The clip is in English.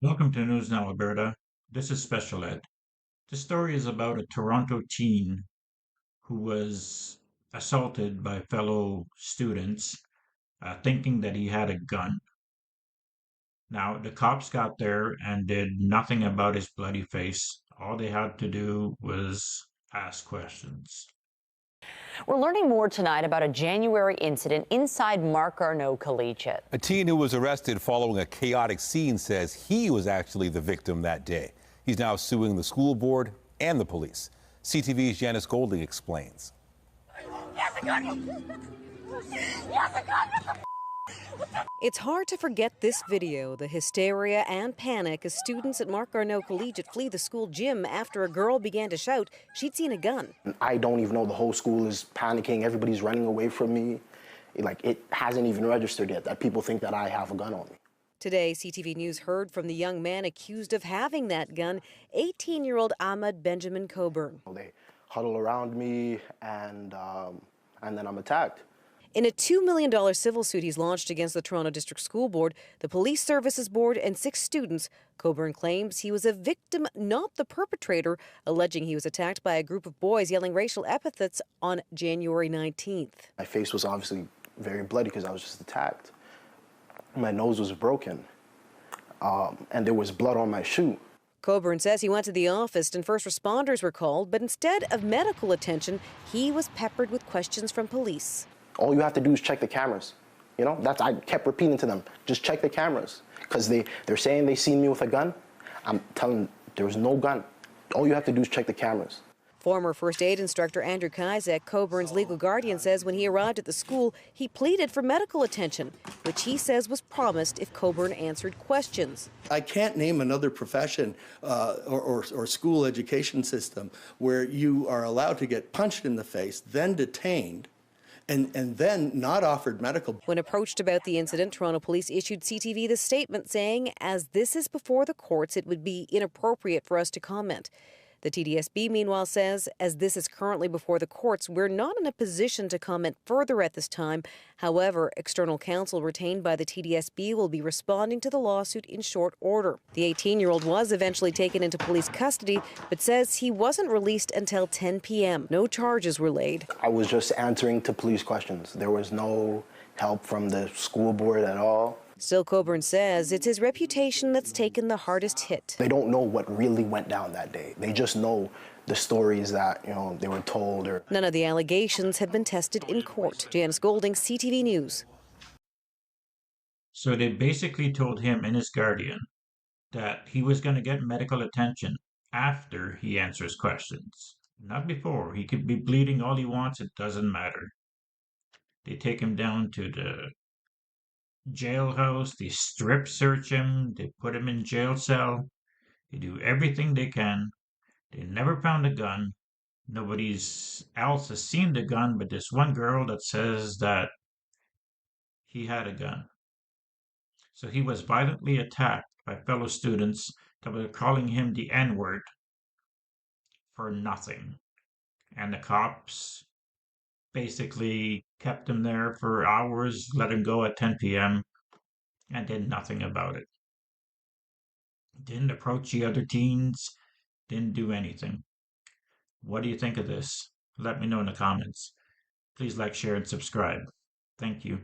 Welcome to News Now, Alberta. This is Special Ed. This story is about a Toronto teen who was assaulted by fellow students, thinking that he had a gun. Now, the cops got there and did nothing about his bloody face. All they had to do was ask questions. We're learning more tonight about a January incident inside Marc Garneau Collegiate. A teen who was arrested following a chaotic scene says he was actually the victim that day. He's now suing the school board and the police. CTV's Janice Golding explains. It's hard to forget this video, the hysteria and panic as students at Marc Garneau Collegiate flee the school gym after a girl began to shout she'd seen a gun. I don't even know, the whole school is panicking, everybody's running away from me. It hasn't even registered yet that people think that I have a gun on me. Today, CTV News heard from the young man accused of having that gun, 18-year-old Ahmed Benjamin Coburn. They huddle around me and then I'm attacked. In a $2 million civil suit he's launched against the Toronto District School Board, the Police Services Board, and 6 students, Coburn claims he was a victim, not the perpetrator, alleging he was attacked by a group of boys yelling racial epithets on January 19th. My face was obviously very bloody because I was just attacked. My nose was broken, and there was blood on my shoe. Coburn says he went to the office and first responders were called, but instead of medical attention, he was peppered with questions from police. All you have to do is check the cameras. I kept repeating to them, just check the cameras. Because they're saying they seen me with a gun. I'm telling them there was no gun. All you have to do is check the cameras. Former first aid instructor Andrew Kizek, Coburn's legal guardian, says when he arrived at the school, he pleaded for medical attention, which he says was promised if Coburn answered questions. I can't name another profession or school education system where you are allowed to get punched in the face, then detained, and then not offered medical. When approached about the incident, Toronto Police issued CTV this statement saying, as this is before the courts, it would be inappropriate for us to comment. The TDSB, meanwhile, says, as this is currently before the courts, we're not in a position to comment further at this time. However, external counsel retained by the TDSB will be responding to the lawsuit in short order. The 18-year-old was eventually taken into police custody, but says he wasn't released until 10 p.m. No charges were laid. I was just answering to police questions. There was no help from the school board at all. Still, Coburn says it's his reputation that's taken the hardest hit. They don't know what really went down that day. They just know the stories that, they were told. None of the allegations have been tested in court. Janice Golding, CTV News. So they basically told him and his guardian that he was going to get medical attention after he answers questions, not before. He could be bleeding all he wants, it doesn't matter. They take him down to the jailhouse, they strip search him, they put him in jail cell, they do everything they can. They never found a gun. Nobody else has seen the gun but this one girl that says that he had a gun. So he was violently attacked by fellow students that were calling him the N-word for nothing. And the cops basically kept him there for hours, let him go at 10 p.m., and did nothing about it. Didn't approach the other teens, didn't do anything. What do you think of this? Let me know in the comments. Please like, share, and subscribe. Thank you.